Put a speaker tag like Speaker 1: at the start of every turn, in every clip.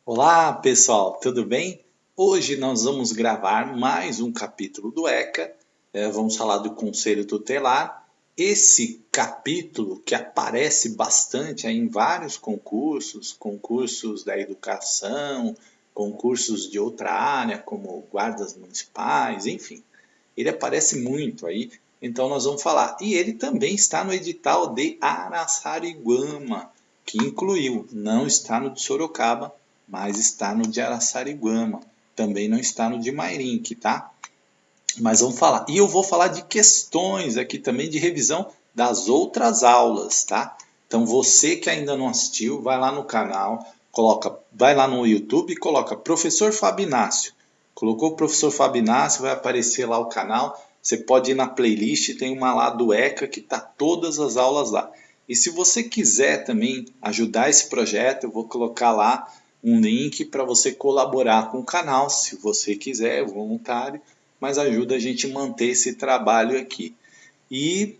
Speaker 1: Olá, pessoal, tudo bem? Hoje nós vamos gravar mais um capítulo do ECA. Vamos falar do Conselho Tutelar. Esse capítulo que aparece bastante aí em vários concursos, concursos da educação, concursos de outra área, como guardas municipais, enfim. Ele aparece muito aí, então nós vamos falar. E ele também está no edital de Araçariguama, que incluiu, não está no de Sorocaba, mas está no de Araçariguama. Também não está no de Mairink, tá? Mas vamos falar. E eu vou falar de questões aqui também de revisão das outras aulas, tá? Então você que ainda não assistiu, vai lá no canal, vai lá no YouTube e coloca Professor Fabinácio. Colocou o Professor Fabinácio, vai aparecer lá o canal. Você pode ir na playlist, tem uma lá do ECA que tá todas as aulas lá. E se você quiser também ajudar esse projeto, eu vou colocar lá um link para você colaborar com o canal, se você quiser, é voluntário, mas ajuda a gente a manter esse trabalho aqui. E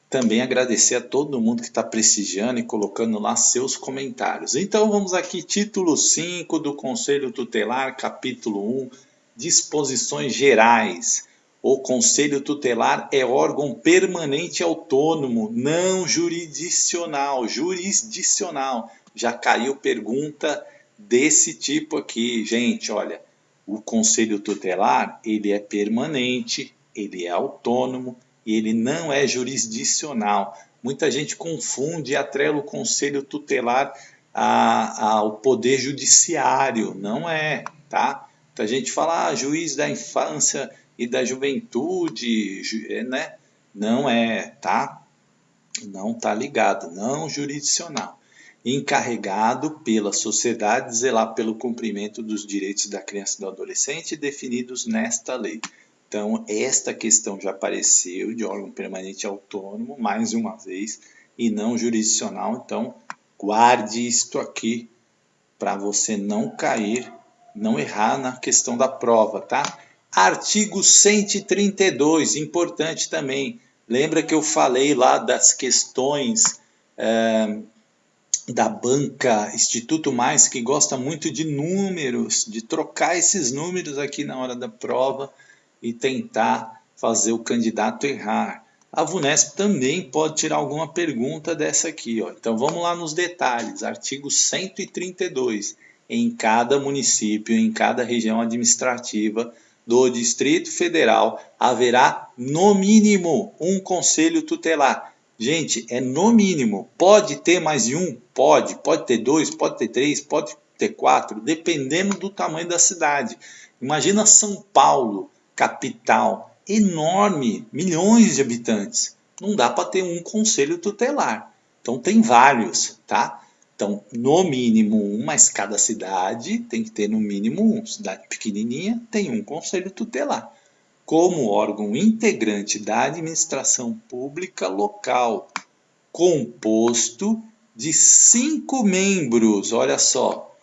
Speaker 1: também agradecer a todo mundo que está prestigiando e colocando lá seus comentários. Então vamos aqui, título 5 do Conselho Tutelar, capítulo 1, disposições gerais. O Conselho Tutelar é órgão permanente autônomo, não jurisdicional. Jurisdicional. Já caiu pergunta desse tipo aqui. Gente, olha, o Conselho Tutelar, ele é permanente, ele é autônomo e ele não é jurisdicional. Muita gente confunde e atrela o Conselho Tutelar ao Poder Judiciário. Não é, tá? Muita gente fala, juiz da infância e da juventude, né? Não é, tá? Não tá ligado, não jurisdicional. Encarregado pela sociedade de zelar pelo cumprimento dos direitos da criança e do adolescente definidos nesta lei. Então, esta questão já apareceu de órgão permanente autônomo, mais uma vez, e não jurisdicional. Então, guarde isto aqui para você não cair, não errar na questão da prova, tá? Artigo 132, importante também. Lembra que eu falei lá das questões da banca Instituto Mais, que gosta muito de números, de trocar esses números aqui na hora da prova e tentar fazer o candidato errar. A VUNESP também pode tirar alguma pergunta dessa aqui. Ó. Então vamos lá nos detalhes. Artigo 132. Em cada município, em cada região administrativa do Distrito Federal, haverá no mínimo um conselho tutelar. Gente, é no mínimo. Pode ter mais de um? Pode ter dois, pode ter três, pode ter quatro, dependendo do tamanho da cidade. Imagina São Paulo, capital, enorme, milhões de habitantes. Não dá para ter um conselho tutelar. Então tem vários, tá? Então, no mínimo um, mas cada cidade tem que ter no mínimo um. Cidade pequenininha tem um conselho tutelar como órgão integrante da administração pública local, composto de 5 membros. Olha só,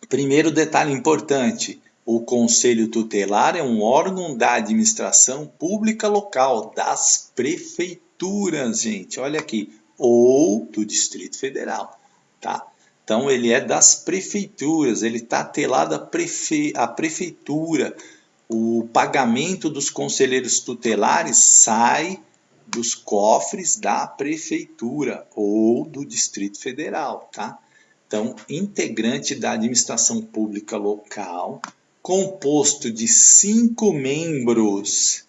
Speaker 1: primeiro detalhe importante: o Conselho Tutelar é um órgão da administração pública local, das prefeituras, gente, olha aqui, ou do Distrito Federal, tá? Então ele é das prefeituras, ele está atrelado à prefeitura. O pagamento dos conselheiros tutelares sai dos cofres da prefeitura ou do Distrito Federal, tá? Então, integrante da administração pública local, composto de 5 membros.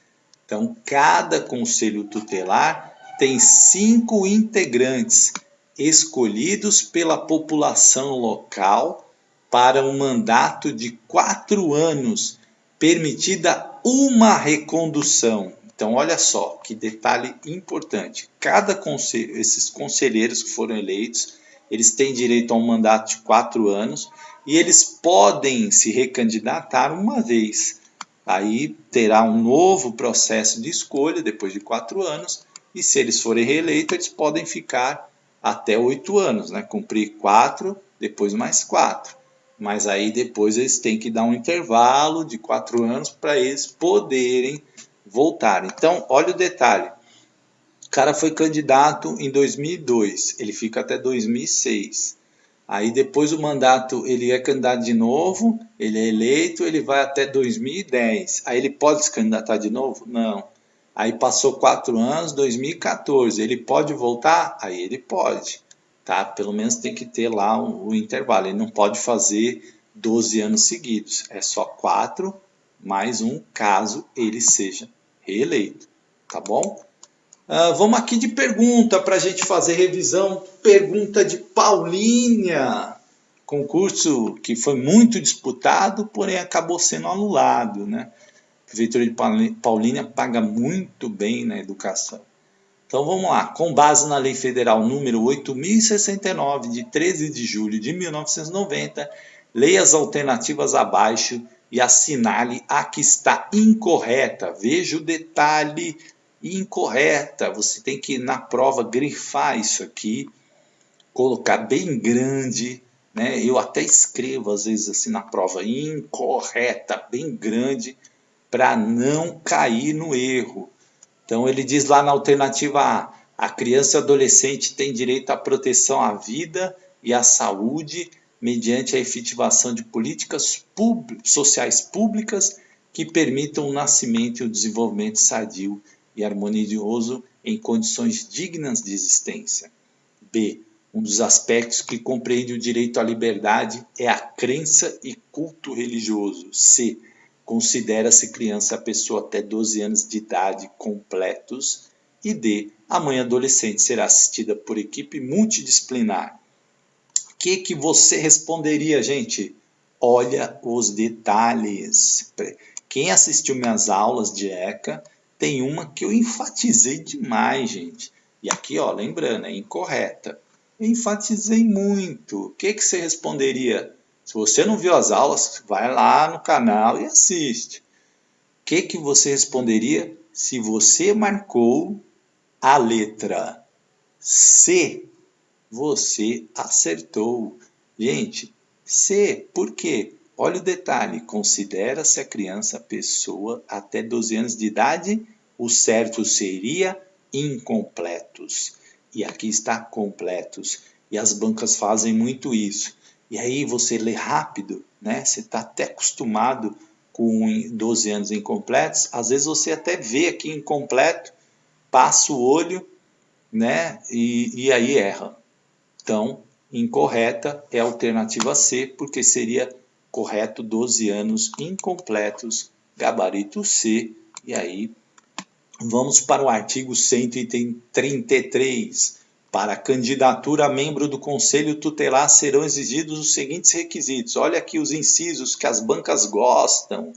Speaker 1: Então, cada conselho tutelar tem 5 integrantes escolhidos pela população local para um mandato de 4 anos, permitida uma recondução. Então, olha só que detalhe importante. Cada conselho, esses conselheiros que foram eleitos, eles têm direito a um mandato de 4 anos e eles podem se recandidatar uma vez. Aí terá um novo processo de escolha depois de 4 anos e se eles forem reeleitos, eles podem ficar até 8 anos, né? Cumprir 4, depois mais 4. Mas aí depois eles têm que dar um intervalo de 4 anos para eles poderem voltar. Então, olha o detalhe. O cara foi candidato em 2002, ele fica até 2006. Aí depois o mandato, ele é candidato de novo, ele é eleito, ele vai até 2010. Aí ele pode se candidatar de novo? Não. Aí passou 4 anos, 2014, ele pode voltar? Aí ele pode, tá? Pelo menos tem que ter lá o intervalo, ele não pode fazer 12 anos seguidos, é só 4 mais um caso ele seja reeleito, tá bom? Vamos aqui de pergunta para a gente fazer revisão. Pergunta de Paulínia. Concurso que foi muito disputado, porém acabou sendo anulado, né? A Prefeitura de Paulínia paga muito bem na educação. Então vamos lá. Com base na Lei Federal número 8.069, de 13 de julho de 1990, leia as alternativas abaixo e assinale a que está incorreta. Veja o detalhe: incorreta. Você tem que, na prova, grifar isso aqui, colocar bem grande, né? Eu até escrevo, às vezes, assim na prova, incorreta, bem grande, para não cair no erro. Então, ele diz lá na alternativa A criança e adolescente tem direito à proteção à vida e à saúde mediante a efetivação de políticas sociais públicas que permitam o nascimento e o desenvolvimento sadio e harmonioso em condições dignas de existência. B. Um dos aspectos que compreende o direito à liberdade é a crença e culto religioso. C. Considera-se criança a pessoa até 12 anos de idade completos. E D. A mãe adolescente será assistida por equipe multidisciplinar. O que você responderia, gente? Olha os detalhes. Quem assistiu minhas aulas de ECA, tem uma que eu enfatizei demais, gente. E aqui, ó, lembrando, é incorreta. Eu enfatizei muito. O que você responderia? Se você não viu as aulas, vai lá no canal e assiste. O que você responderia se você marcou a letra C? Você acertou. Gente, C, por quê? Olha o detalhe, considera-se a criança pessoa até 12 anos de idade, o certo seria incompletos. E aqui está completos. E as bancas fazem muito isso. E aí você lê rápido, né? Você está até acostumado com 12 anos incompletos. Às vezes você até vê aqui incompleto, passa o olho, né? E aí erra. Então, incorreta é a alternativa C, porque seria correto 12 anos incompletos, gabarito C. E aí, vamos para o artigo 133. Para a candidatura a membro do Conselho Tutelar serão exigidos os seguintes requisitos. Olha aqui os incisos que as bancas gostam.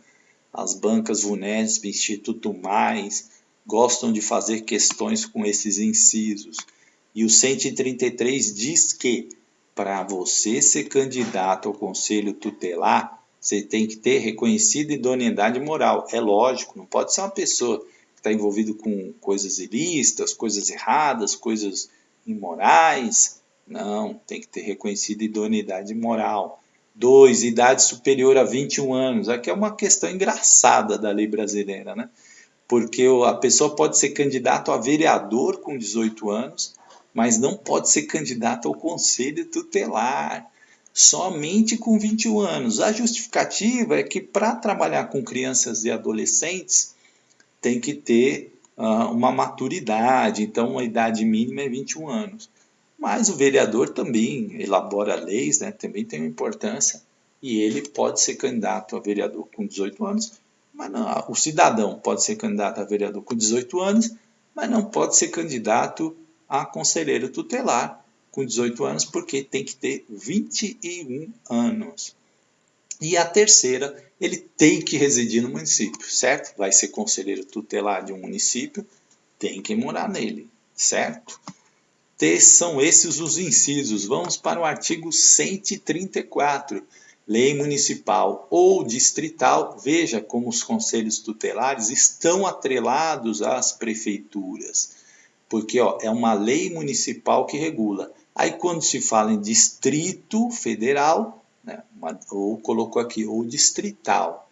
Speaker 1: As bancas VUNESP, Instituto Mais, gostam de fazer questões com esses incisos. E o 133 diz que, para você ser candidato ao Conselho Tutelar, você tem que ter reconhecida idoneidade moral. É lógico, não pode ser uma pessoa que está envolvida com coisas ilícitas, coisas erradas, coisas imorais. Não, tem que ter reconhecida idoneidade moral. 2. Idade superior a 21 anos. Aqui é uma questão engraçada da lei brasileira, né? Porque a pessoa pode ser candidato a vereador com 18 anos, mas não pode ser candidato ao Conselho Tutelar, somente com 21 anos. A justificativa é que para trabalhar com crianças e adolescentes tem que ter uma maturidade, então a idade mínima é 21 anos. Mas o vereador também elabora leis, né? Também tem uma importância, e ele pode ser candidato a vereador com 18 anos, mas não, o cidadão pode ser candidato a vereador com 18 anos, mas não pode ser candidato a conselheiro tutelar com 18 anos, porque tem que ter 21 anos. E a terceira, ele tem que residir no município, certo? Vai ser conselheiro tutelar de um município, tem que morar nele, certo? São esses os incisos. Vamos para o artigo 134. Lei municipal ou distrital. Veja como os conselhos tutelares estão atrelados às prefeituras. Porque é uma lei municipal que regula. Aí quando se fala em distrito federal, né, ou colocou aqui, ou distrital,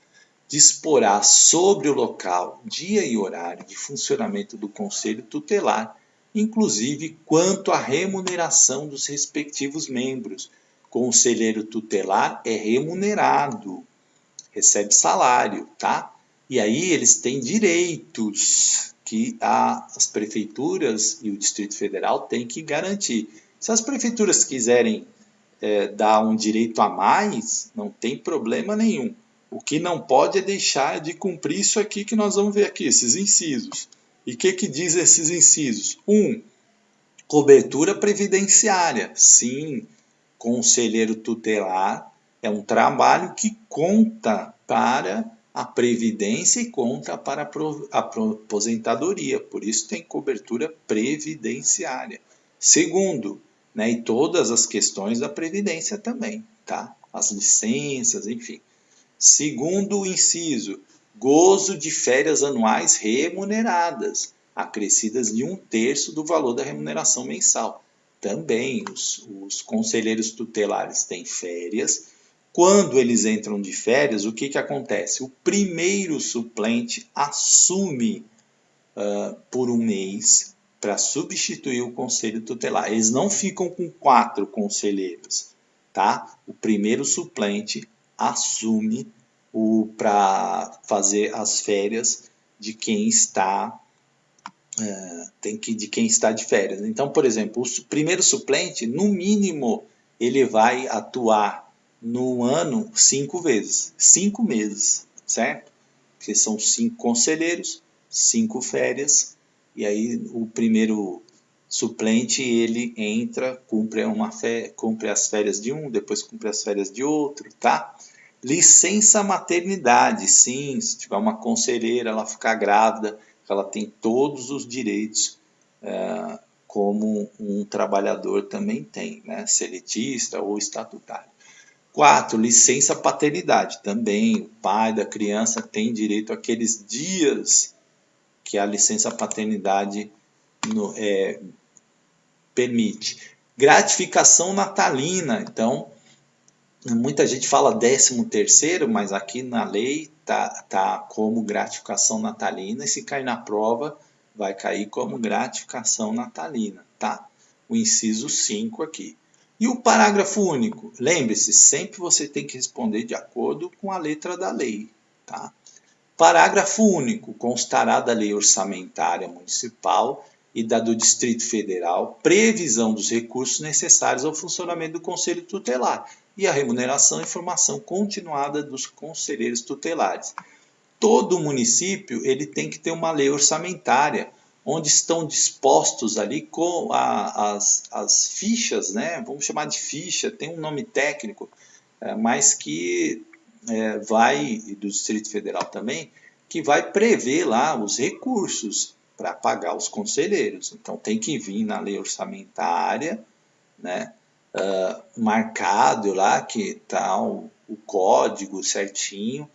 Speaker 1: disporá sobre o local, dia e horário de funcionamento do conselho tutelar, inclusive quanto à remuneração dos respectivos membros, Conselheiro tutelar é remunerado, recebe salário, tá? E aí eles têm direitos que as prefeituras e o Distrito Federal têm que garantir. Se as prefeituras quiserem dar um direito a mais, não tem problema nenhum. O que não pode é deixar de cumprir isso aqui que nós vamos ver aqui, esses incisos. E o que diz esses incisos? 1. Cobertura previdenciária. Sim, conselheiro tutelar é um trabalho que conta para a previdência e conta para a aposentadoria. Por isso tem cobertura previdenciária. Segundo, né, e todas as questões da previdência também, tá? As licenças, enfim. Segundo inciso, gozo de férias anuais remuneradas, acrescidas de 1/3 do valor da remuneração mensal. Também os conselheiros tutelares têm férias. Quando eles entram de férias, o que acontece? O primeiro suplente assume por um mês para substituir o conselho tutelar. Eles não ficam com 4 conselheiros, tá? O primeiro suplente assume para fazer as férias de quem está de quem está de férias. Então, por exemplo, o primeiro suplente, no mínimo, ele vai atuar no ano 5 vezes, 5 meses, certo? Porque são 5 conselheiros, 5 férias, e aí o primeiro suplente ele entra, cumpre as férias de um, depois cumpre as férias de outro, tá? Licença maternidade, sim, se tiver uma conselheira, ela ficar grávida, ela tem todos os direitos como um trabalhador também tem, né? Seletista ou estatutário. 4. Licença paternidade. Também o pai da criança tem direito àqueles dias que a licença paternidade permite. Gratificação natalina. Então, muita gente fala 13º, mas aqui na lei tá como gratificação natalina, e se cair na prova, vai cair como gratificação natalina, tá? O inciso 5 aqui. E o parágrafo único? Lembre-se, sempre você tem que responder de acordo com a letra da lei, tá? Parágrafo único. Constará da lei orçamentária municipal e da do Distrito Federal previsão dos recursos necessários ao funcionamento do Conselho Tutelar e a remuneração e formação continuada dos conselheiros tutelares. Todo município ele tem que ter uma lei orçamentária, onde estão dispostos ali com as fichas, né? Vamos chamar de ficha, tem um nome técnico, mas que vai, e do Distrito Federal também, que vai prever lá os recursos para pagar os conselheiros. Então tem que vir na lei orçamentária, né? Marcado lá que está o código certinho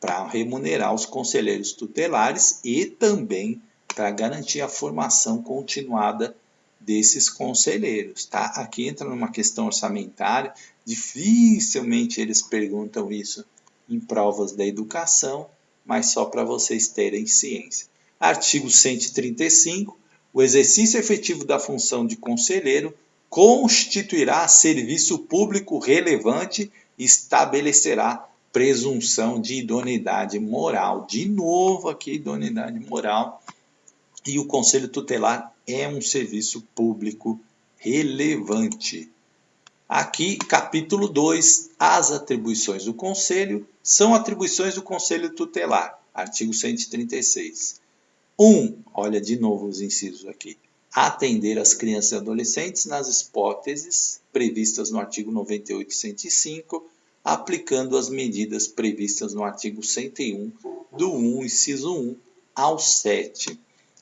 Speaker 1: para remunerar os conselheiros tutelares e também para garantir a formação continuada desses conselheiros, tá? Aqui entra numa questão orçamentária, dificilmente eles perguntam isso em provas da educação, mas só para vocês terem ciência. Artigo 135, o exercício efetivo da função de conselheiro constituirá serviço público relevante e estabelecerá presunção de idoneidade moral. De novo aqui, idoneidade moral. E o Conselho Tutelar é um serviço público relevante. Aqui, capítulo 2, as atribuições do Conselho são atribuições do Conselho Tutelar. Artigo 136. 1. Olha de novo os incisos aqui. Atender as crianças e adolescentes nas hipóteses previstas no artigo 98 e 105, aplicando as medidas previstas no artigo 101, do 1, inciso 1 ao 7.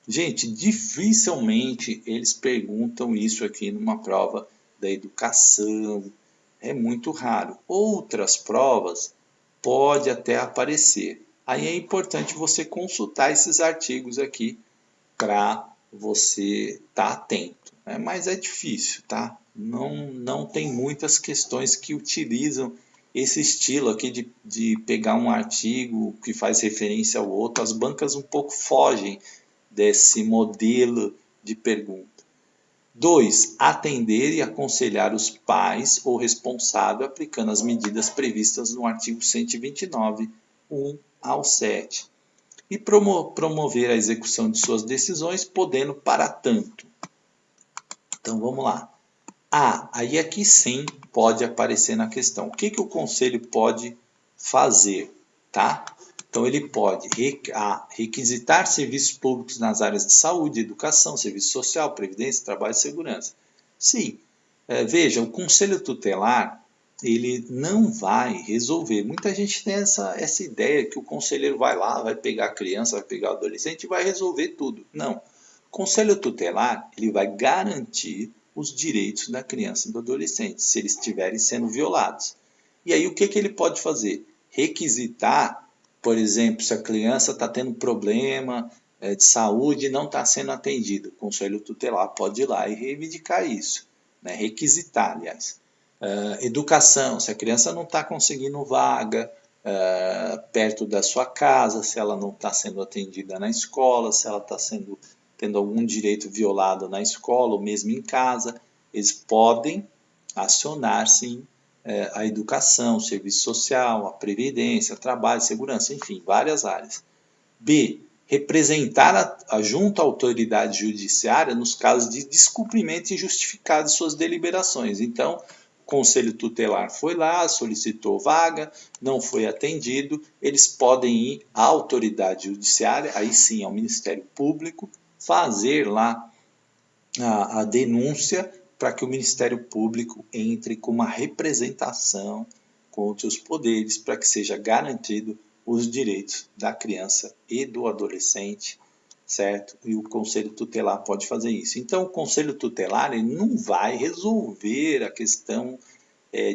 Speaker 1: Gente, dificilmente eles perguntam isso aqui numa prova da educação, é muito raro. Outras provas pode até aparecer. Aí é importante você consultar esses artigos aqui para você estar atento, né? Mas é difícil, tá? Não tem muitas questões que utilizam esse estilo aqui de pegar um artigo que faz referência ao outro. As bancas um pouco fogem desse modelo de pergunta. 2. Atender e aconselhar os pais ou responsável aplicando as medidas previstas no artigo 129, 1 ao 7. E promover a execução de suas decisões, podendo para tanto. Então vamos lá. Aí aqui sim pode aparecer na questão. O que o conselho pode fazer? Tá? Então ele pode requisitar serviços públicos nas áreas de saúde, educação, serviço social, previdência, trabalho e segurança. Sim, veja, o conselho tutelar ele não vai resolver. Muita gente tem essa ideia que o conselheiro vai lá, vai pegar a criança, vai pegar o adolescente e vai resolver tudo. Não. O conselho tutelar ele vai garantir os direitos da criança e do adolescente, se eles estiverem sendo violados. E aí o que ele pode fazer? Requisitar, por exemplo, se a criança está tendo problema de saúde e não está sendo atendida. O conselho tutelar pode ir lá e reivindicar isso, né? Requisitar, aliás. Educação, se a criança não está conseguindo vaga perto da sua casa, se ela não está sendo atendida na escola, se ela está tendo algum direito violado na escola ou mesmo em casa, eles podem acionar, sim, a educação, o serviço social, a previdência, trabalho, segurança, enfim, várias áreas. B. Representar junto à autoridade judiciária nos casos de descumprimento injustificado de suas deliberações. Então, o conselho tutelar foi lá, solicitou vaga, não foi atendido, eles podem ir à autoridade judiciária, aí sim ao Ministério Público, fazer lá a denúncia para que o Ministério Público entre com uma representação contra os poderes para que seja garantido os direitos da criança e do adolescente, certo? E o Conselho Tutelar pode fazer isso. Então, o Conselho Tutelar ele não vai resolver a questão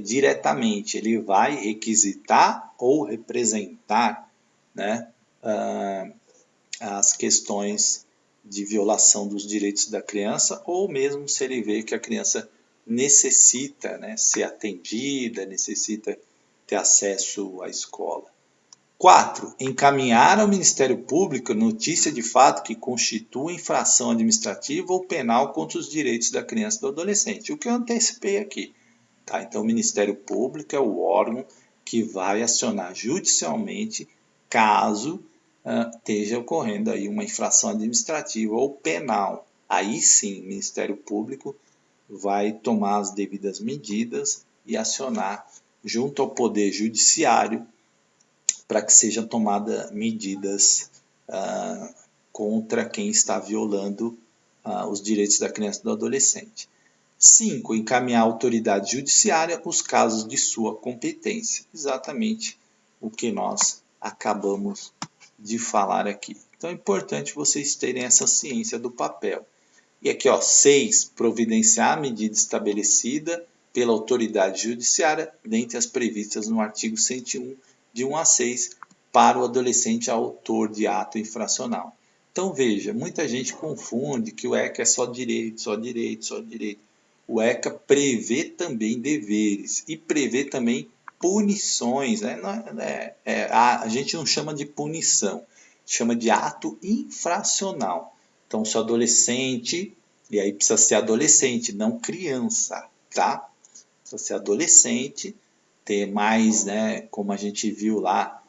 Speaker 1: diretamente, ele vai requisitar ou representar, né, as questões de violação dos direitos da criança, ou mesmo se ele vê que a criança necessita, né, ser atendida, necessita ter acesso à escola. 4. Encaminhar ao Ministério Público notícia de fato que constitua infração administrativa ou penal contra os direitos da criança e do adolescente. O que eu antecipei aqui. Tá? Então, o Ministério Público é o órgão que vai acionar judicialmente caso esteja ocorrendo aí uma infração administrativa ou penal. Aí sim, o Ministério Público vai tomar as devidas medidas e acionar junto ao Poder Judiciário para que sejam tomadas medidas contra quem está violando os direitos da criança e do adolescente. 5. Encaminhar à autoridade judiciária os casos de sua competência. Exatamente o que nós acabamos de falar aqui. Então é importante vocês terem essa ciência do papel. E aqui, 6. Providenciar a medida estabelecida pela autoridade judiciária, dentre as previstas no artigo 101, de 1 a 6, para o adolescente autor de ato infracional. Então veja, muita gente confunde que o ECA é só direito, só direito, só direito. O ECA prevê também deveres e prevê também punições. Né? A gente não chama de punição, chama de ato infracional. Então, se o adolescente, e aí precisa ser adolescente, não criança, tá? Precisa ser adolescente, ter mais, né, como a gente viu lá,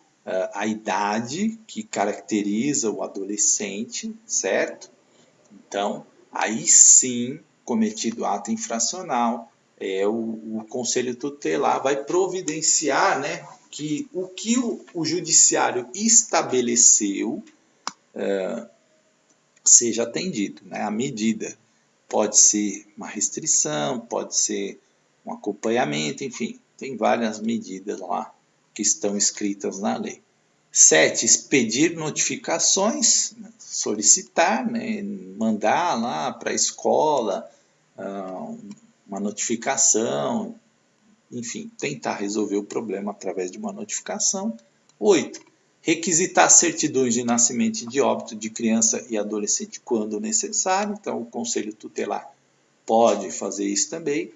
Speaker 1: a idade que caracteriza o adolescente, certo? Então, aí sim, cometido ato infracional, o Conselho Tutelar vai providenciar, né, que o judiciário estabeleceu seja atendido. Né? A medida pode ser uma restrição, pode ser um acompanhamento, enfim, tem várias medidas lá que estão escritas na lei. 7. Expedir notificações, solicitar, né, mandar lá para a escola uma notificação, enfim, tentar resolver o problema através de uma notificação. 8. Requisitar certidões de nascimento e de óbito de criança e adolescente quando necessário. Então, o Conselho Tutelar pode fazer isso também.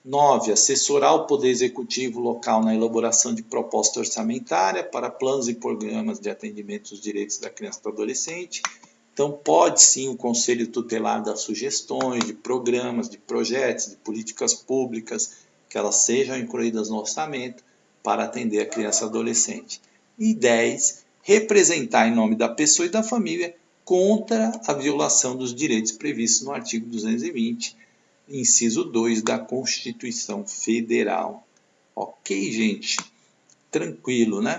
Speaker 1: 9. Assessorar o Poder Executivo local na elaboração de proposta orçamentária para planos e programas de atendimento aos direitos da criança e do adolescente. Então, Então, pode sim o Conselho Tutelar dar sugestões de programas, de projetos, de políticas públicas, que elas sejam incluídas no orçamento para atender a criança e adolescente. E 10, representar em nome da pessoa e da família contra a violação dos direitos previstos no artigo 220, inciso 2 da Constituição Federal. Ok, gente? Tranquilo, né?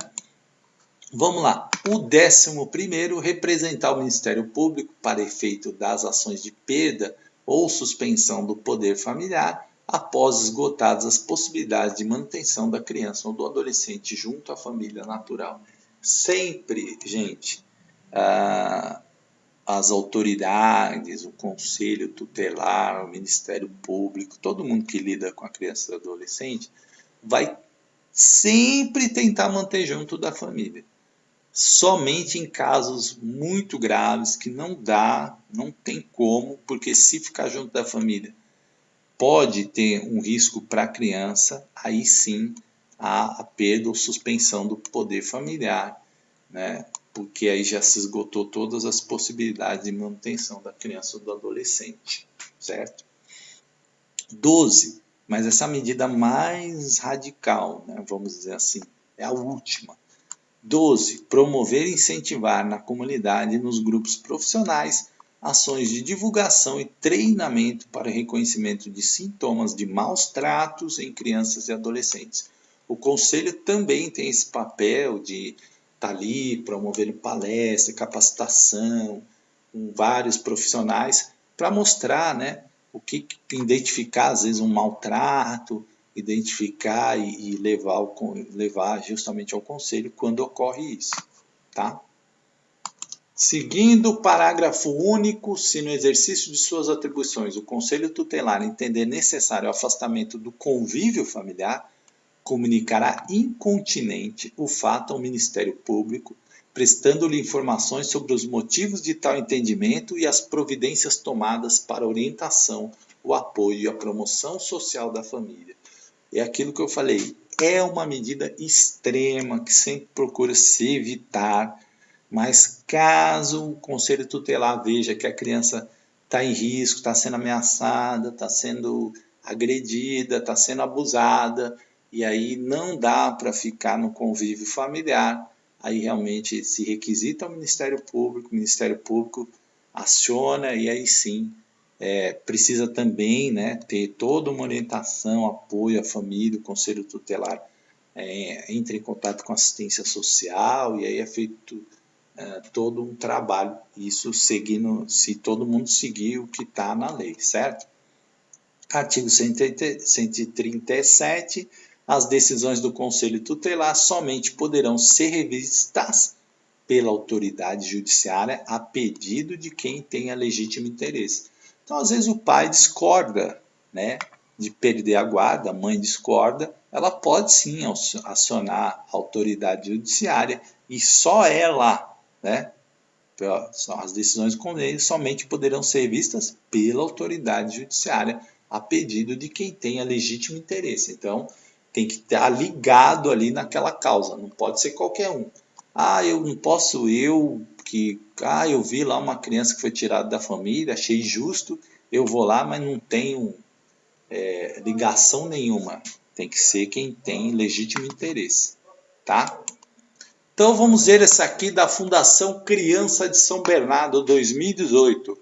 Speaker 1: Vamos lá. O 11º, representar o Ministério Público para efeito das ações de perda ou suspensão do poder familiar após esgotadas as possibilidades de manutenção da criança ou do adolescente junto à família natural. Sempre, gente, as autoridades, o Conselho Tutelar, o Ministério Público, todo mundo que lida com a criança e o adolescente, vai sempre tentar manter junto da família. Somente em casos muito graves que não dá, não tem como, porque se ficar junto da família pode ter um risco para a criança, aí sim há a perda ou suspensão do poder familiar, né? Porque aí já se esgotou todas as possibilidades de manutenção da criança ou do adolescente, certo? 12, mas essa medida mais radical, né? Vamos dizer assim, é a última. 12. Promover e incentivar na comunidade e nos grupos profissionais ações de divulgação e treinamento para reconhecimento de sintomas de maus tratos em crianças e adolescentes. O Conselho também tem esse papel de estar ali promovendo palestra, capacitação, com vários profissionais para mostrar, né, o que identificar às vezes um maltrato, identificar e levar justamente ao conselho quando ocorre isso, tá? Seguindo o parágrafo único, se no exercício de suas atribuições o Conselho Tutelar entender necessário o afastamento do convívio familiar, comunicará incontinenti o fato ao Ministério Público, prestando-lhe informações sobre os motivos de tal entendimento e as providências tomadas para a orientação, o apoio e a promoção social da família. É aquilo que eu falei, é uma medida extrema que sempre procura se evitar, mas caso o Conselho Tutelar veja que a criança está em risco, está sendo ameaçada, está sendo agredida, está sendo abusada, e aí não dá para ficar no convívio familiar, aí realmente se requisita ao Ministério Público, o Ministério Público aciona e aí sim precisa também, né, ter toda uma orientação, apoio à família, o Conselho Tutelar entra em contato com a assistência social e aí é feito todo um trabalho, isso seguindo, se todo mundo seguir o que está na lei, certo? Artigo 137, as decisões do Conselho Tutelar somente poderão ser revistas pela autoridade judiciária a pedido de quem tenha legítimo interesse. Então, às vezes o pai discorda, né, de perder a guarda, a mãe discorda, ela pode sim acionar a autoridade judiciária e só ela, né, as decisões do conselho somente poderão ser vistas pela autoridade judiciária a pedido de quem tenha legítimo interesse. Então, tem que estar ligado ali naquela causa, não pode ser qualquer um. Eu não posso, eu vi lá uma criança que foi tirada da família, achei justo, eu vou lá, mas não tenho ligação nenhuma. Tem que ser quem tem legítimo interesse, tá? Então vamos ver essa aqui da Fundação Criança de São Bernardo 2018.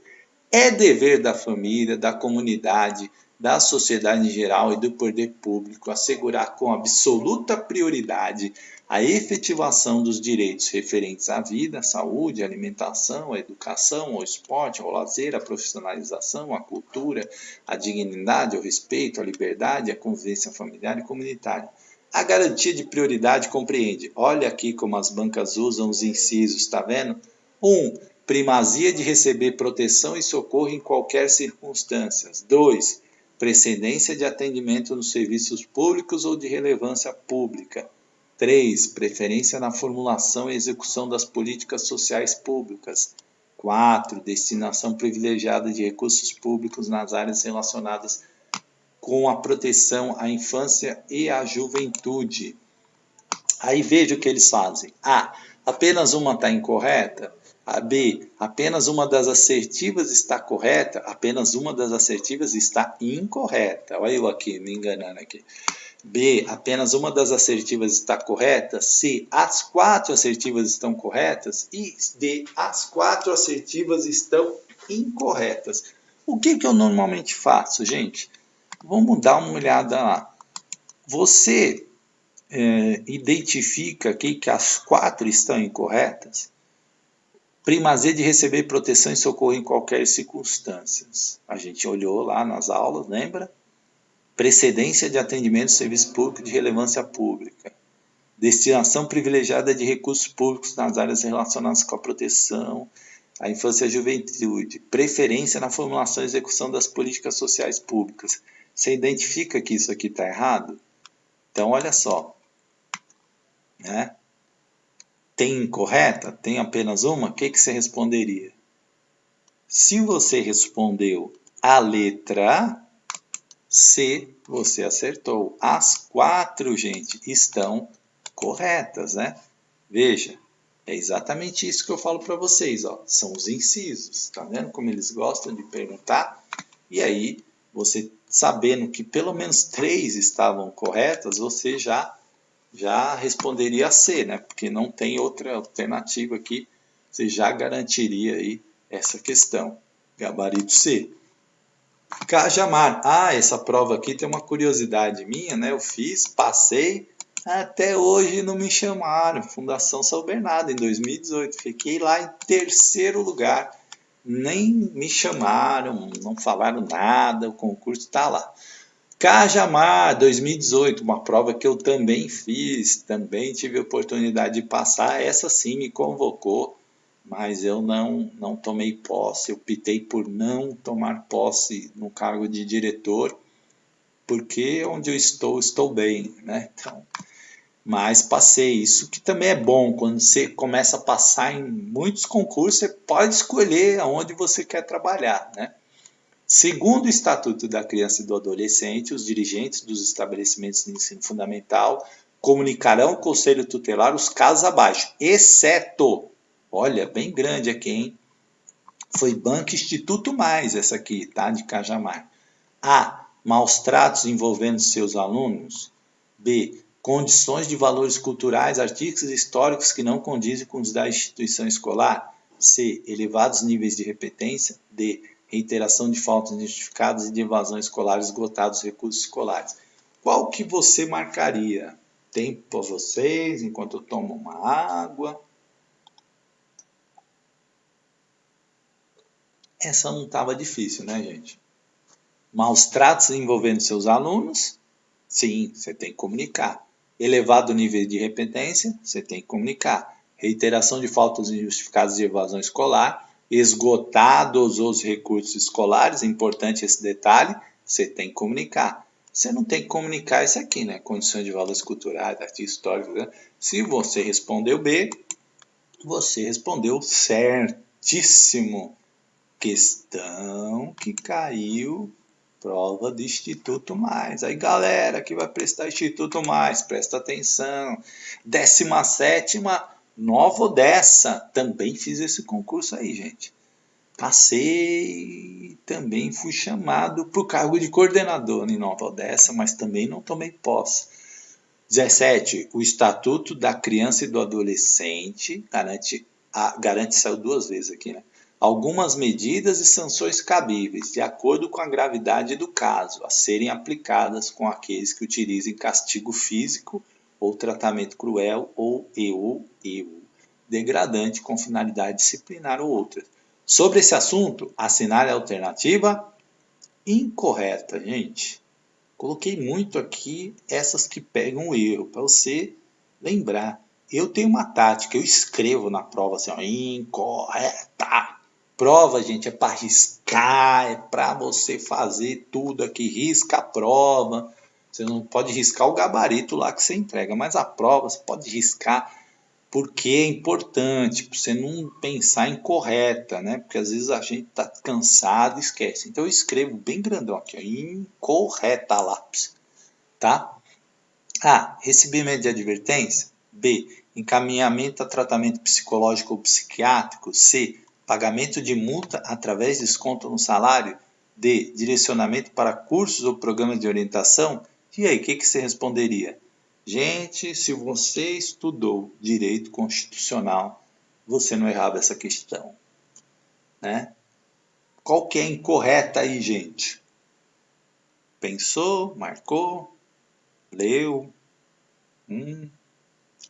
Speaker 1: É dever da família, da comunidade, da sociedade em geral e do poder público assegurar com absoluta prioridade a efetivação dos direitos referentes à vida, à saúde, à alimentação, à educação, ao esporte, ao lazer, à profissionalização, à cultura, à dignidade, ao respeito, à liberdade, à convivência familiar e comunitária. A garantia de prioridade compreende, olha aqui como as bancas usam os incisos, tá vendo? 1. Primazia de receber proteção e socorro em qualquer circunstância. 2. Precedência de atendimento nos serviços públicos ou de relevância pública. 3. Preferência na formulação e execução das políticas sociais públicas. 4. Destinação privilegiada de recursos públicos nas áreas relacionadas com a proteção à infância e à juventude. Aí veja o que eles fazem. Apenas uma está incorreta? A B, apenas uma das assertivas está correta, apenas uma das assertivas está incorreta. Olha eu aqui, me enganando aqui. B, apenas uma das assertivas está correta. C, as 4 assertivas estão corretas. E D, as 4 assertivas estão incorretas. O que eu normalmente faço, gente? Vamos dar uma olhada lá. Você identifica aqui que as 4 estão incorretas? Primazia de receber proteção e socorro em qualquer circunstância. A gente olhou lá nas aulas, lembra? Precedência de atendimento de serviço público de relevância pública. Destinação privilegiada de recursos públicos nas áreas relacionadas com a proteção, a infância e a juventude. Preferência na formulação e execução das políticas sociais públicas. Você identifica que isso aqui está errado? Então, olha só. Né? Tem incorreta? Tem apenas uma? O que você responderia? Se você respondeu a letra C, você acertou. As 4, gente, estão corretas, né? Veja, é exatamente isso que eu falo para vocês, ó. São os incisos, tá vendo como eles gostam de perguntar? E aí, você sabendo que pelo menos 3 estavam corretas, você já responderia C, né? Porque não tem outra alternativa aqui. Você já garantiria aí essa questão. Gabarito C. Cajamar. Essa prova aqui tem uma curiosidade minha, né? Eu fiz, passei, até hoje não me chamaram. Fundação São Bernardo, em 2018. Fiquei lá em 3º lugar. Nem me chamaram, não falaram nada, o concurso está lá. Cajamar 2018, uma prova que eu também fiz, também tive a oportunidade de passar, essa sim me convocou, mas eu não tomei posse, eu optei por não tomar posse no cargo de diretor, porque onde eu estou bem, né? Então, mas passei, isso que também é bom, quando você começa a passar em muitos concursos, você pode escolher aonde você quer trabalhar, né? Segundo o Estatuto da Criança e do Adolescente, os dirigentes dos estabelecimentos de ensino fundamental comunicarão ao Conselho Tutelar os casos abaixo, exceto, olha, bem grande aqui, hein? Foi Banco Instituto Mais, essa aqui, tá? De Cajamar. A. Maus tratos envolvendo seus alunos. B. Condições de valores culturais, artísticos e históricos que não condizem com os da instituição escolar. C. Elevados níveis de repetência. D. Reiteração de faltas injustificadas e de evasão escolar, esgotados os recursos escolares. Qual que você marcaria? Tempo para vocês, enquanto eu tomo uma água. Essa não estava difícil, né, gente? Maus tratos envolvendo seus alunos? Sim, você tem que comunicar. Elevado nível de repetência? Você tem que comunicar. Reiteração de faltas injustificadas de evasão escolar? Esgotados os recursos escolares, importante esse detalhe, você tem que comunicar. Você não tem que comunicar isso aqui, né? Condições de valores culturais, artísticos, históricos. Né? Se você respondeu B, você respondeu certíssimo. Questão que caiu, prova do Instituto Mais. Aí, galera que vai prestar Instituto Mais, presta atenção. 17ª, Nova Odessa. Também fiz esse concurso aí, gente. Passei, também fui chamado para o cargo de coordenador em Nova Odessa, mas também não tomei posse. 17. O Estatuto da Criança e do Adolescente garante saiu 2 vezes aqui, né? Algumas medidas e sanções cabíveis, de acordo com a gravidade do caso, a serem aplicadas com aqueles que utilizem castigo físico ou tratamento cruel ou degradante com finalidade disciplinar ou outra. Sobre esse assunto, assinale a alternativa incorreta, gente. Coloquei muito aqui essas que pegam o erro, para você lembrar. Eu tenho uma tática, eu escrevo na prova assim, ó, incorreta. Prova, gente, é para riscar, é para você fazer tudo aqui, risca a prova. Você não pode riscar o gabarito lá que você entrega, mas a prova você pode riscar porque é importante, para você não pensar em correta, né? Porque às vezes a gente está cansado e esquece. Então eu escrevo bem grandão aqui, ó, incorreta lápis, tá? Recebimento de advertência. B. Encaminhamento a tratamento psicológico ou psiquiátrico. C. Pagamento de multa através de desconto no salário. D. Direcionamento para cursos ou programas de orientação. E aí, o que você responderia? Gente, se você estudou direito constitucional, você não errava essa questão, né? Qual que é a incorreta aí, gente? Pensou, marcou, leu,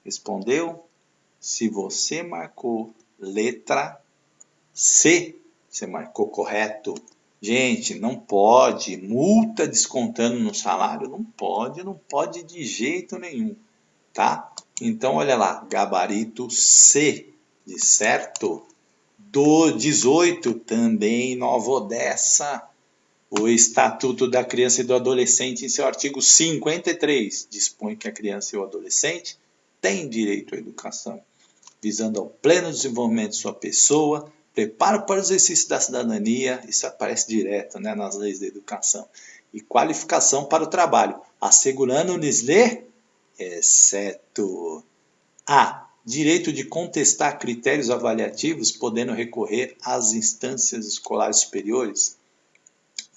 Speaker 1: respondeu? Se você marcou letra C, você marcou correto. Gente, não pode. Multa descontando no salário? Não pode de jeito nenhum, tá? Então, olha lá, gabarito C, de certo? Do 18, também Nova Odessa. O Estatuto da Criança e do Adolescente, em seu artigo 53, dispõe que a criança e o adolescente têm direito à educação, visando ao pleno desenvolvimento de sua pessoa, preparo para o exercício da cidadania, isso aparece direto, né, nas leis da educação, e qualificação para o trabalho, assegurando-lhes-lhe, exceto a. Direito de contestar critérios avaliativos, podendo recorrer às instâncias escolares superiores.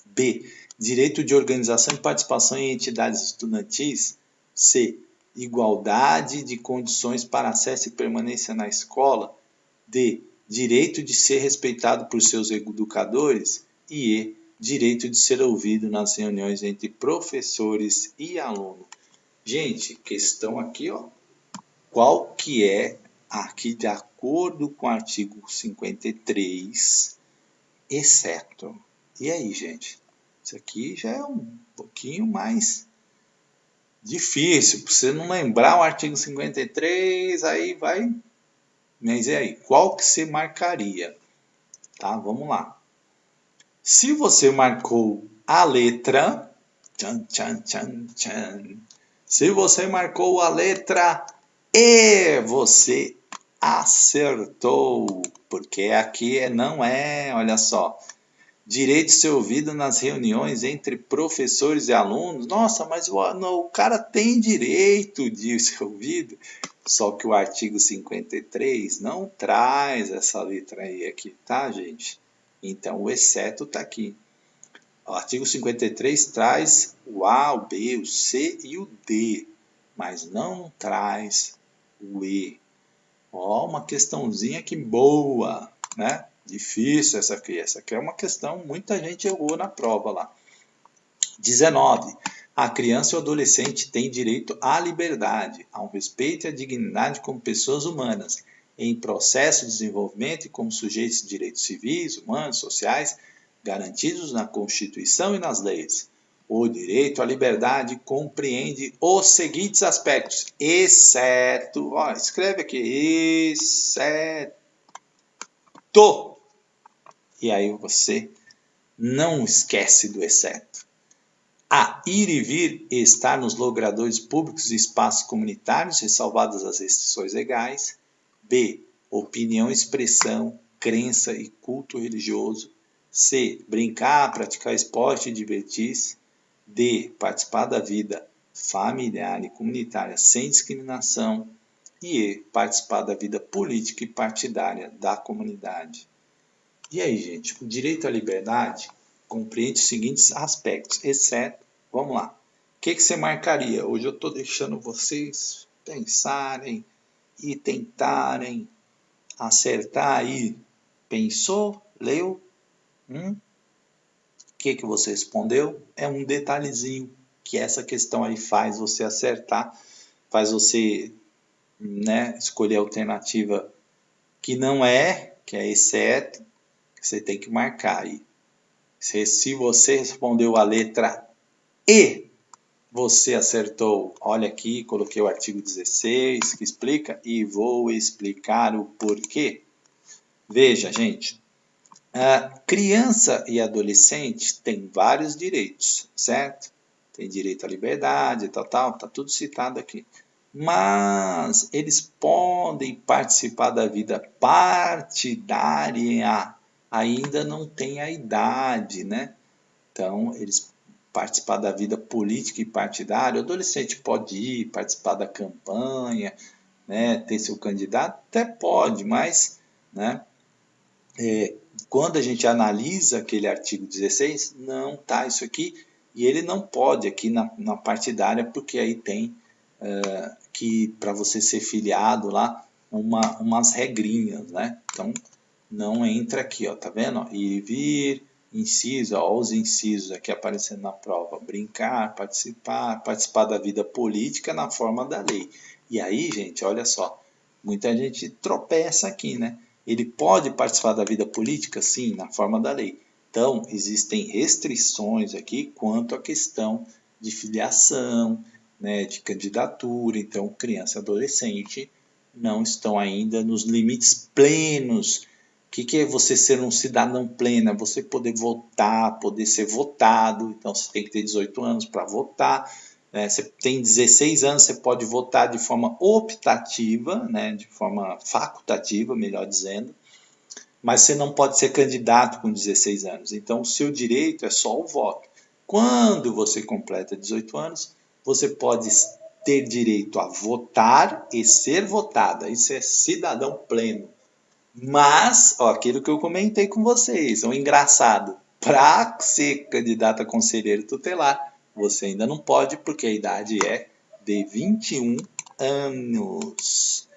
Speaker 1: B. Direito de organização e participação em entidades estudantis. C. Igualdade de condições para acesso e permanência na escola. D. Direito de ser respeitado por seus educadores. E E. Direito de ser ouvido nas reuniões entre professores e alunos. Gente, questão aqui, ó. Qual que é, aqui de acordo com o artigo 53, exceto? E aí, gente? Isso aqui já é um pouquinho mais difícil. Para você não lembrar o artigo 53, aí vai... Mas e aí? Qual que você marcaria? Tá, vamos lá. Se você marcou a letra... Tchan, tchan, tchan, tchan. Se você marcou a letra E, você acertou. Porque aqui não é, olha só... Direito de ser ouvido nas reuniões entre professores e alunos. Nossa, mas o cara tem direito de ser ouvido. Só que o artigo 53 não traz essa letra aí aqui, tá, gente? Então, o exceto está aqui. O artigo 53 traz o A, o B, o C e o D, mas não traz o E. Ó, uma questãozinha que boa, né? Difícil essa aqui. Essa aqui é uma questão, muita gente errou na prova lá. 19. A criança e o adolescente têm direito à liberdade, ao respeito e à dignidade como pessoas humanas, em processo de desenvolvimento e como sujeitos de direitos civis, humanos, sociais, garantidos na Constituição e nas leis. O direito à liberdade compreende os seguintes aspectos, exceto, ó, escreve aqui, exceto. E aí você não esquece do exceto. A. Ir e vir e estar nos logradouros públicos e espaços comunitários, ressalvadas as restrições legais. B. Opinião, expressão, crença e culto religioso. C. Brincar, praticar esporte e divertir-se. D. Participar da vida familiar e comunitária sem discriminação. E E. Participar da vida política e partidária da comunidade. E aí, gente, o direito à liberdade compreende os seguintes aspectos, exceto, vamos lá, o que você marcaria? Hoje eu estou deixando vocês pensarem e tentarem acertar aí. Pensou? Leu? O que você respondeu? É um detalhezinho que essa questão aí faz você acertar, faz você, né, escolher a alternativa que não é, que é exceto, que você tem que marcar aí. Se você respondeu a letra E, você acertou. Olha aqui, coloquei o artigo 16 que explica e vou explicar o porquê. Veja, gente, a criança e adolescente têm vários direitos, certo? Tem direito à liberdade, tá tudo citado aqui. Mas eles podem participar da vida partidária, ainda não tem a idade, né? Então, eles participar da vida política e partidária. O adolescente pode ir participar da campanha, né, ter seu candidato? Até pode, mas, né, quando a gente analisa aquele artigo 16, não está isso aqui, e ele não pode aqui na partidária, porque aí tem que, para você ser filiado lá, umas regrinhas, né? Então, não entra aqui, ó, tá vendo? Ó, ir e vir, inciso, ó, os incisos aqui aparecendo na prova. Brincar, participar da vida política na forma da lei. E aí, gente, olha só, muita gente tropeça aqui, né? Ele pode participar da vida política? Sim, na forma da lei. Então, existem restrições aqui quanto à questão de filiação, né, de candidatura. Então, criança e adolescente não estão ainda nos limites plenos. O que é você ser um cidadão pleno? É você poder votar, poder ser votado. Então, você tem que ter 18 anos para votar. Você tem 16 anos, você pode votar de forma optativa, né, de forma facultativa, melhor dizendo, mas você não pode ser candidato com 16 anos. Então, o seu direito é só o voto. Quando você completa 18 anos, você pode ter direito a votar e ser votada. Isso é cidadão pleno. Mas, ó, aquilo que eu comentei com vocês, o engraçado, para ser candidato a conselheiro tutelar, você ainda não pode, porque a idade é de 21 anos.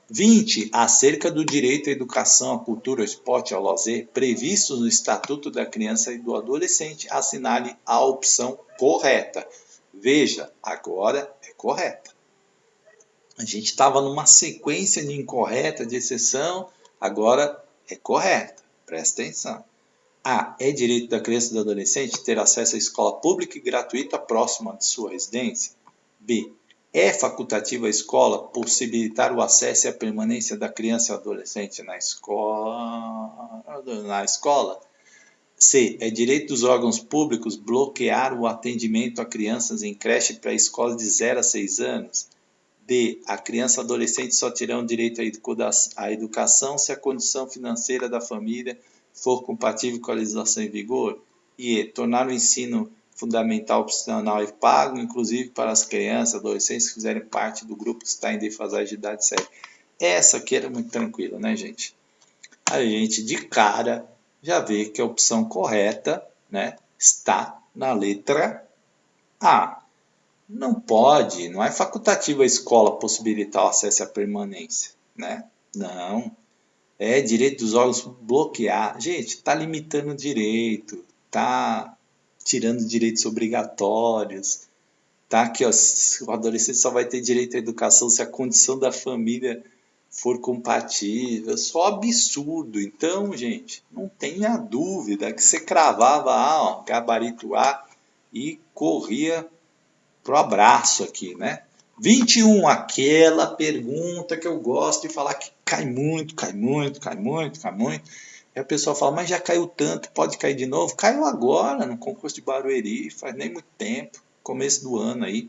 Speaker 1: 20. Acerca do direito à educação, à cultura, ao esporte, ao lazer, previstos no Estatuto da Criança e do Adolescente, assinale a opção correta. Veja, agora é correta. A gente estava numa sequência de incorreta, de exceção, agora é correta. Presta atenção. A. É direito da criança e do adolescente ter acesso à escola pública e gratuita próxima de sua residência? B. É facultativa a escola possibilitar o acesso e a permanência da criança e adolescente na escola? C. É direito dos órgãos públicos bloquear o atendimento a crianças em creche pré-escola de 0 a 6 anos? D. A criança e adolescente só terão direito à educação se a condição financeira da família for compatível com a legislação em vigor. E. Tornar o ensino fundamental opcional e pago, inclusive para as crianças e adolescentes que fizerem parte do grupo que está em defasagem de idade séria. Essa aqui era muito tranquila, né, gente? A gente, de cara, já vê que a opção correta, né, está na letra A. Não pode, não é facultativa a escola possibilitar o acesso à permanência, né? Não. É direito dos órgãos bloquear. Gente, está limitando o direito, está tirando direitos obrigatórios, tá aqui, ó, o adolescente só vai ter direito à educação se a condição da família for compatível. Só absurdo. Então, gente, não tenha dúvida que você cravava ó, gabarito A e corria pro abraço aqui, né? 21, aquela pergunta que eu gosto de falar que cai muito, cai muito, cai muito, cai muito. E a pessoa fala, mas já caiu tanto, pode cair de novo? Caiu agora, no concurso de Barueri, faz nem muito tempo, começo do ano aí.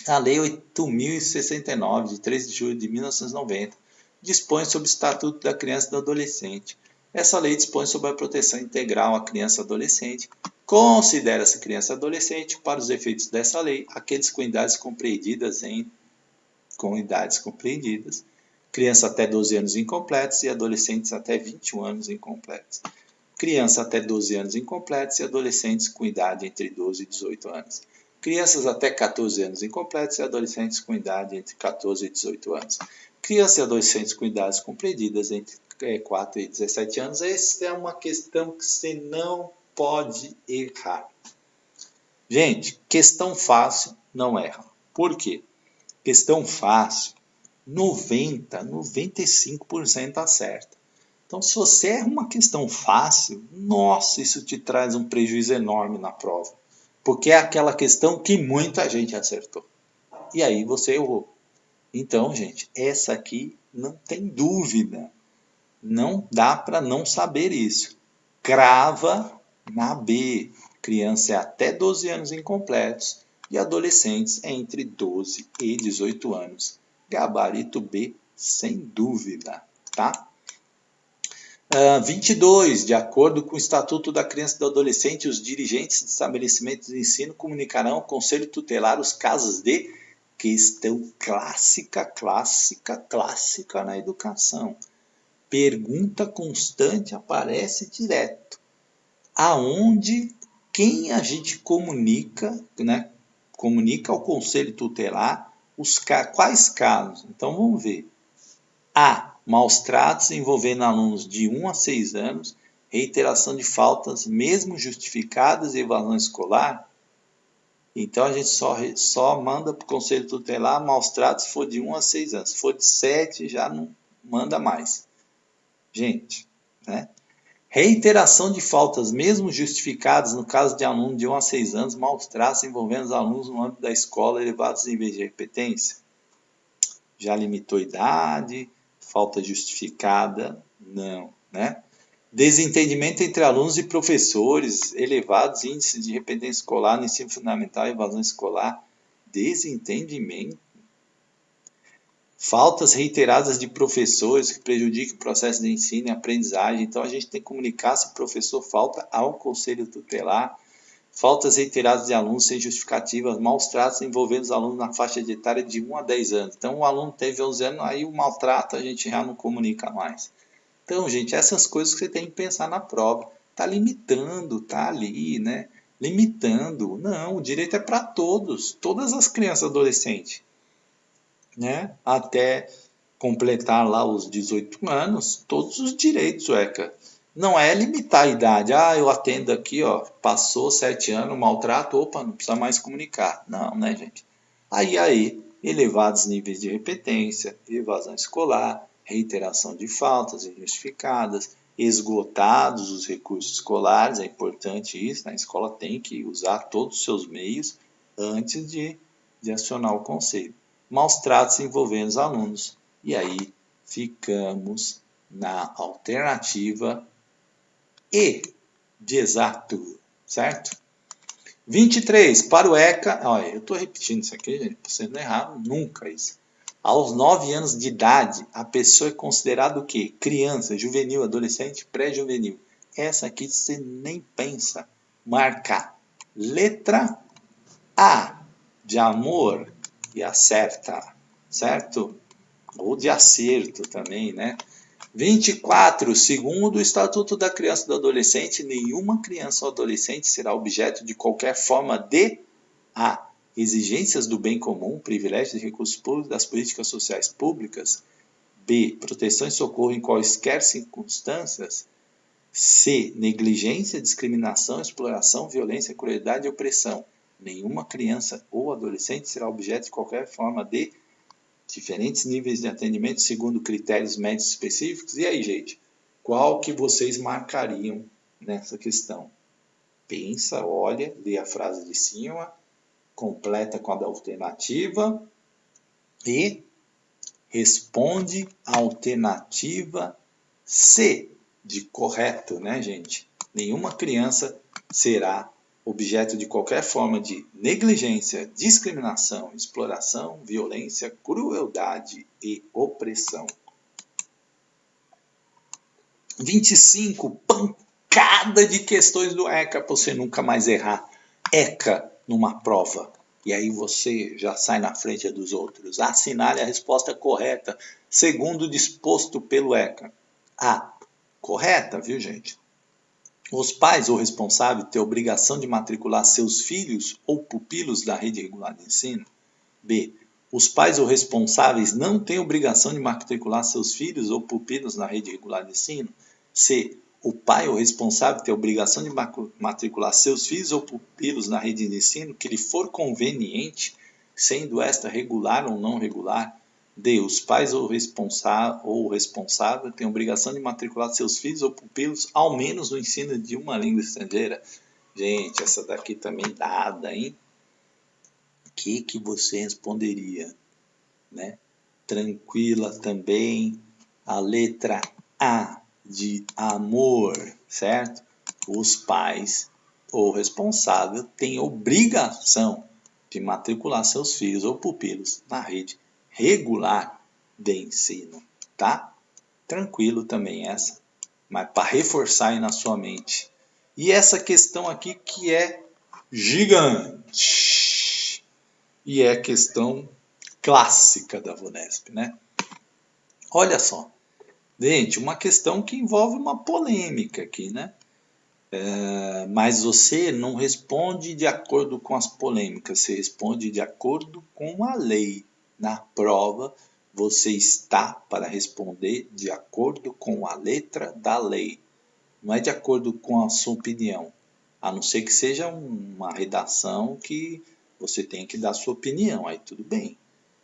Speaker 1: A Lei 8.069, de 13 de julho de 1990, dispõe sobre o Estatuto da Criança e do Adolescente. Essa lei dispõe sobre a proteção integral à criança e adolescente. Considera-se criança e adolescente, para os efeitos dessa lei, aqueles com idades compreendidas criança até 12 anos incompletos e adolescentes até 21 anos incompletos. Criança até 12 anos incompletos e adolescentes com idade entre 12 e 18 anos. Crianças até 14 anos incompletos e adolescentes com idade entre 14 e 18 anos. Crianças e adolescentes com idades compreendidas entre 4 e 17 anos. Essa é uma questão que você não pode errar. Gente, questão fácil não erra. Por quê? Questão fácil, 95% acerta. Então, se você erra uma questão fácil, nossa, isso te traz um prejuízo enorme na prova. Porque é aquela questão que muita gente acertou. E aí você errou. Então, gente, essa aqui não tem dúvida. Não dá para não saber isso. Crava na B. Criança é até 12 anos incompletos e adolescentes entre 12 e 18 anos. Gabarito B, sem dúvida, tá? 22. De acordo com o Estatuto da Criança e do Adolescente, os dirigentes de estabelecimentos de ensino comunicarão ao Conselho Tutelar os casos de Questão clássica na educação. Pergunta constante aparece direto. Aonde, quem a gente comunica, né? Comunica ao conselho tutelar quais casos? Então vamos ver. A. Maus tratos envolvendo alunos de 1 a 6 anos, reiteração de faltas mesmo justificadas e evasão escolar. Então a gente só manda para o conselho tutelar maus tratos se for de 1 a 6 anos. Se for de 7, já não manda mais. Gente, né? Reiteração de faltas mesmo justificadas no caso de aluno de 1 a 6 anos, maus tratos envolvendo os alunos no âmbito da escola, elevados níveis de repetência. Já limitou a idade, falta justificada, não, né? Desentendimento entre alunos e professores, elevados índices de repetência escolar no ensino fundamental e evasão escolar. Desentendimento. Faltas reiteradas de professores que prejudicam o processo de ensino e aprendizagem. Então, a gente tem que comunicar se o professor falta ao conselho tutelar. Faltas reiteradas de alunos sem justificativas, maus tratos envolvendo os alunos na faixa de etária de 1 a 10 anos. Então, o aluno teve 11 anos, aí o maltrato a gente já não comunica mais. Então, gente, essas coisas que você tem que pensar na prova. Está limitando, está ali, né? Limitando. Não, o direito é para todos, todas as crianças e adolescentes, né? Até completar lá os 18 anos, todos os direitos, ECA. Não é limitar a idade. Ah, eu atendo aqui, ó, passou 7 anos, maltrato, opa, não precisa mais comunicar. Não, né, gente? Aí, elevados níveis de repetência, evasão escolar, reiteração de faltas injustificadas, esgotados os recursos escolares, é importante isso, né? A escola tem que usar todos os seus meios antes de acionar o conselho. Maus tratos envolvendo os alunos. E aí ficamos na alternativa E de exato, certo? 23, para o ECA, olha, eu estou repetindo isso aqui, gente, para vocês não errar nunca isso. Aos 9 anos de idade, a pessoa é considerada o quê? Criança, juvenil, adolescente, pré-juvenil. Essa aqui você nem pensa. Marcar. Letra A, de amor, e acerta, certo? Ou de acerto também, né? 24. Segundo o Estatuto da Criança e do Adolescente, nenhuma criança ou adolescente será objeto de qualquer forma de A. Exigências do bem comum, privilégio de recursos públicos, das políticas sociais públicas. B. Proteção e socorro em quaisquer circunstâncias. C. Negligência, discriminação, exploração, violência, crueldade e opressão. Nenhuma criança ou adolescente será objeto de qualquer forma de diferentes níveis de atendimento segundo critérios médicos específicos. E aí, gente, qual que vocês marcariam nessa questão? Pensa, olha, lê a frase de cima, completa com a da alternativa e responde a alternativa C, de correto, né, gente? Nenhuma criança será objeto de qualquer forma de negligência, discriminação, exploração, violência, crueldade e opressão. 25. Pancada de questões do ECA para você nunca mais errar. ECA numa prova. E aí você já sai na frente dos outros. Assinale a resposta correta, segundo disposto pelo ECA. A. Correta, viu, gente? Os pais ou responsáveis têm a obrigação de matricular seus filhos ou pupilos da rede regular de ensino? B. Os pais ou responsáveis não têm obrigação de matricular seus filhos ou pupilos na rede regular de ensino? C. O pai ou responsável tem a obrigação de matricular seus filhos ou pupilos na rede de ensino que lhe for conveniente, sendo esta regular ou não regular? D. Os pais ou responsável têm a obrigação de matricular seus filhos ou pupilos ao menos no ensino de uma língua estrangeira. Gente, essa daqui também dada, hein? O que você responderia? Né? Tranquila também. A letra A de amor, certo? Os pais ou responsável têm obrigação de matricular seus filhos ou pupilos na rede regular de ensino, tá? Tranquilo também essa, mas para reforçar aí na sua mente. E essa questão aqui que é gigante, e é questão clássica da VUNESP, né? Olha só, gente, uma questão que envolve uma polêmica aqui, né? Mas você não responde de acordo com as polêmicas, você responde de acordo com a lei. Na prova, você está para responder de acordo com a letra da lei. Não é de acordo com a sua opinião, a não ser que seja uma redação que você tem que dar sua opinião, aí tudo bem,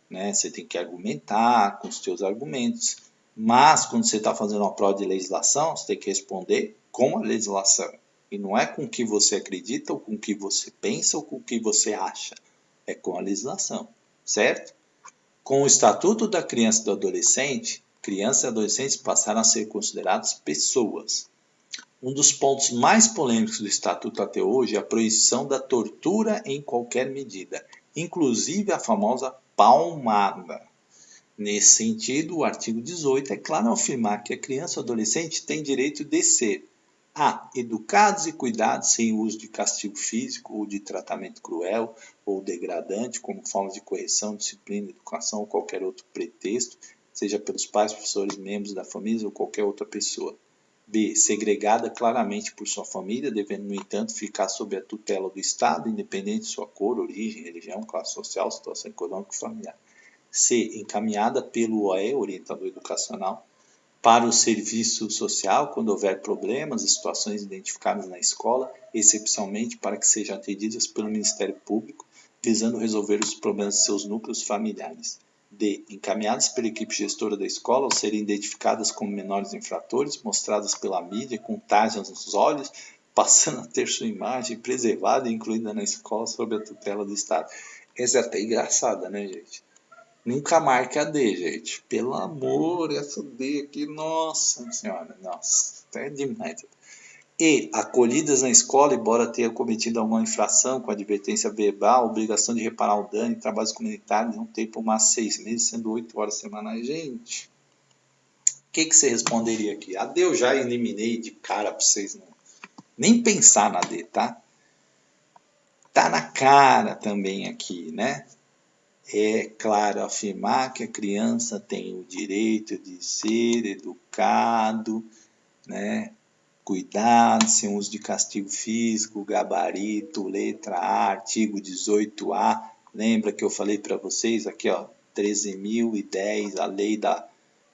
Speaker 1: né? Você tem que argumentar com os seus argumentos, mas quando você está fazendo uma prova de legislação, você tem que responder com a legislação, e não é com o que você acredita, ou com o que você pensa, ou com o que você acha, é com a legislação, certo? Com o Estatuto da Criança e do Adolescente, crianças e adolescentes passaram a ser considerados pessoas. Um dos pontos mais polêmicos do Estatuto até hoje é a proibição da tortura em qualquer medida, inclusive a famosa palmada. Nesse sentido, o artigo 18 é claro ao afirmar que a criança ou adolescente tem direito de ser a. Educados e cuidados sem uso de castigo físico ou de tratamento cruel ou degradante, como forma de correção, disciplina, educação ou qualquer outro pretexto, seja pelos pais, professores, membros da família ou qualquer outra pessoa. B. Segregada claramente por sua família, devendo, no entanto, ficar sob a tutela do Estado, independente de sua cor, origem, religião, classe social, situação econômica e familiar. C. Encaminhada pelo OE, orientador educacional, para o serviço social quando houver problemas e situações identificadas na escola, excepcionalmente para que sejam atendidas pelo Ministério Público, visando resolver os problemas de seus núcleos familiares. D. Encaminhadas pela equipe gestora da escola ao serem identificadas como menores infratores, mostradas pela mídia com tarjas nos olhos, passando a ter sua imagem preservada e incluída na escola sob a tutela do Estado. Essa é até engraçada, né, gente? Nunca marque a D, gente. Pelo amor, essa D aqui, nossa senhora, nossa, é demais. E, acolhidas na escola, embora tenha cometido alguma infração com advertência verbal, obrigação de reparar o dano em trabalhos comunitários em um tempo mais 6 meses, sendo 8 horas semanais. Gente, o que você responderia aqui? A D eu já eliminei de cara para vocês não, nem pensar na D, tá? Tá na cara também aqui, né? É claro afirmar que a criança tem o direito de ser educado, né? Cuidado, sem uso de castigo físico, gabarito, letra A, artigo 18A. Lembra que eu falei para vocês aqui, ó, 13.010,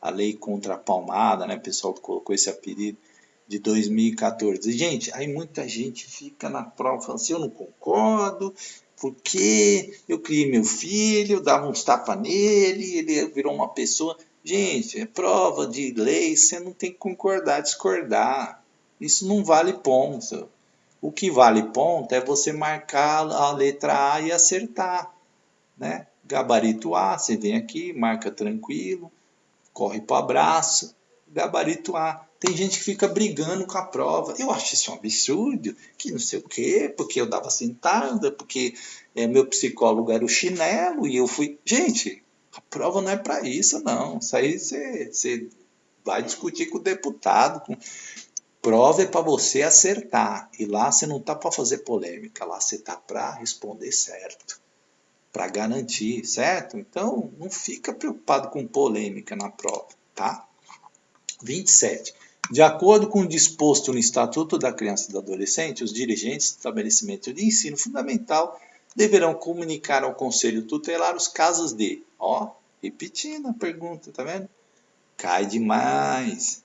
Speaker 1: a lei contra a palmada, né? O pessoal colocou esse apelido de 2014. Gente, aí muita gente fica na prova falando assim, eu não concordo, porque eu criei meu filho, dava uns tapas nele, ele virou uma pessoa. Gente, é prova de lei, você não tem que concordar, discordar. Isso não vale ponto. O que vale ponto é você marcar a letra A e acertar, né? Gabarito A, você vem aqui, marca tranquilo, corre para o abraço, gabarito A. Tem gente que fica brigando com a prova. Eu acho isso um absurdo, que não sei o quê, porque eu dava sentada, porque meu psicólogo era o chinelo e eu fui. Gente, a prova não é para isso, não. Isso aí você vai discutir com o deputado. Prova é para você acertar. E lá você não está para fazer polêmica, lá você está para responder certo, para garantir, certo? Então, não fica preocupado com polêmica na prova, tá? 27. De acordo com o disposto no Estatuto da Criança e do Adolescente, os dirigentes do estabelecimento de ensino fundamental deverão comunicar ao Conselho Tutelar os casos de, ó, repetindo a pergunta, tá vendo? Cai demais,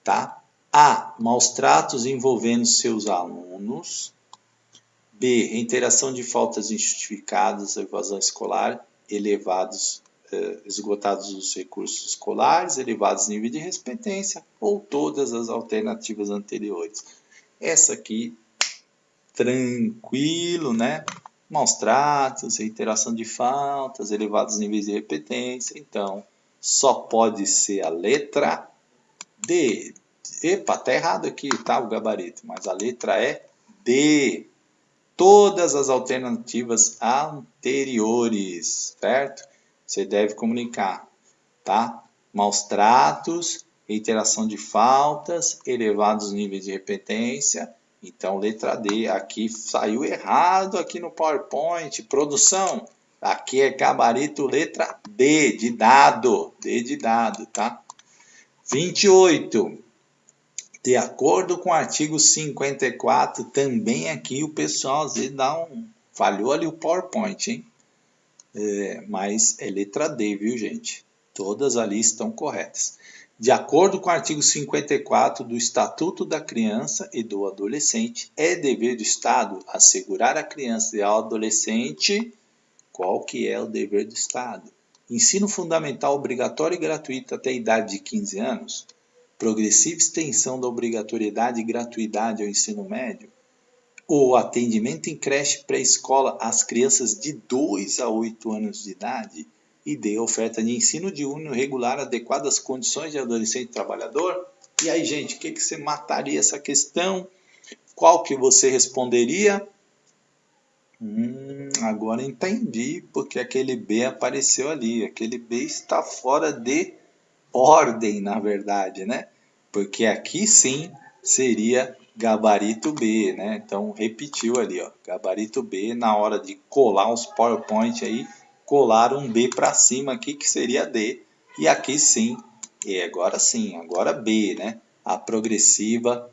Speaker 1: tá? A. Maus tratos envolvendo seus alunos. B. Reiteração de faltas injustificadas, evasão escolar, esgotados os recursos escolares, elevados níveis de repetência ou todas as alternativas anteriores. Essa aqui, tranquilo, né? Maus tratos, reiteração de faltas, elevados níveis de repetência. Então, só pode ser a letra D. Epa, tá errado aqui, tá? O gabarito, mas a letra é D. Todas as alternativas anteriores, certo? Você deve comunicar, tá? Maus tratos, reiteração de faltas, elevados níveis de repetência. Então, letra D, aqui saiu errado aqui no PowerPoint. Produção, Aqui é gabarito letra D de dado. D de dado, tá? 28. De acordo com o artigo 54, também aqui o pessoal às vezes falhou ali o PowerPoint, hein? Mas é letra D, viu, gente? Todas ali estão corretas. De acordo com o artigo 54 do Estatuto da Criança e do Adolescente, é dever do Estado assegurar à criança e ao adolescente. Qual que é o dever do Estado? Ensino fundamental obrigatório e gratuito até a idade de 15 anos, progressiva extensão da obrigatoriedade e gratuidade ao ensino médio, ou atendimento em creche pré-escola às crianças de 2 a 8 anos de idade, e D, oferta de ensino diurno regular adequado às condições de adolescente trabalhador. E aí, gente, o que você mataria essa questão? Qual que você responderia? Agora entendi porque aquele B apareceu ali. Aquele B está fora de ordem, na verdade, né? Porque aqui sim seria gabarito B, né? Então repetiu ali, ó, gabarito B, na hora de colar os PowerPoint aí, colar um B para cima aqui que seria D, e aqui sim, e agora B, né? A progressiva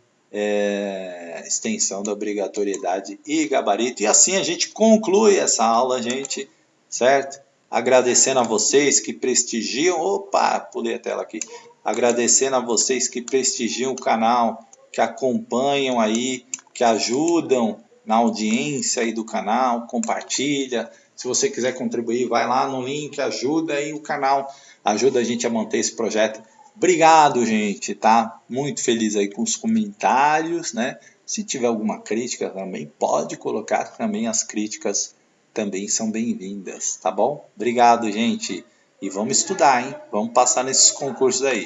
Speaker 1: extensão da obrigatoriedade e gabarito. E assim a gente conclui essa aula, gente, certo? Agradecendo a vocês que prestigiam. Opa, pulei a tela aqui. Agradecendo a vocês que prestigiam o canal, que acompanham aí, que ajudam na audiência aí do canal, compartilha. Se você quiser contribuir, vai lá no link, ajuda aí o canal, ajuda a gente a manter esse projeto. Obrigado, gente, tá? Muito feliz aí com os comentários, né? Se tiver alguma crítica também, pode colocar também, as críticas também são bem-vindas, tá bom? Obrigado, gente. E vamos estudar, hein? Vamos passar nesses concursos aí.